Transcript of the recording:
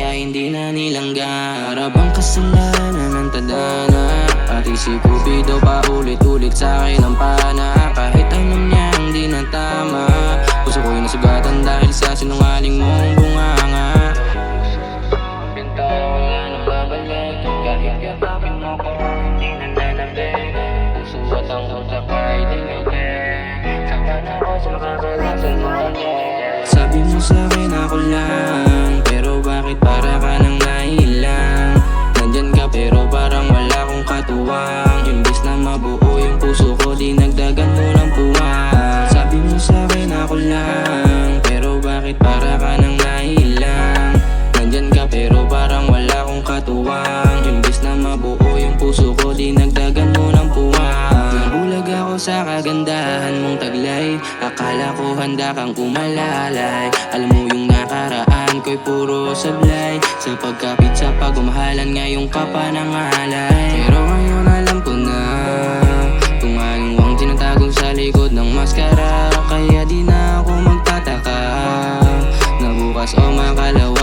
kaya hindi na nilangga. Para bang kasalanan ng tadhana, pati si Cupido pa ulit-ulit sa'kin ang pana. Kahit alam niyang di na tama, puso ko'y nasugatan dahil sa sinungaling mong bunganga. Pinta wala nang babalik, kahit yakapin mo ko hindi nananabik. Puso at ang utak ay dinigay, sama na ako sa makakalasan mo agad. Sabi mo sa'kin ako lang, pero bakit para ka nang nailang? Nandyan ka pero parang wala kong katuwang. Imbis na mabuo yung puso ko, dinagdagan mo ng puwang. Sabi mo sa'kin ako lang, pero bakit para ka nang nailang? Nandyan ka pero parang wala kong katuwang. Imbis na mabuo yung puso ko, dinagdagan mo ng puwang. Nabulag ako sa kagandahan mong taglay, akala ko handa kang umalalay. Alam mo yung nakaraan ko'y puro sablay, sa pagkapit sa pagmamahalan ngayong kapanangalay. Pero ngayon alam ko na kung anong ang tinatago sa likod ng maskara. Kaya di na ako magtataka na bukas o makalawa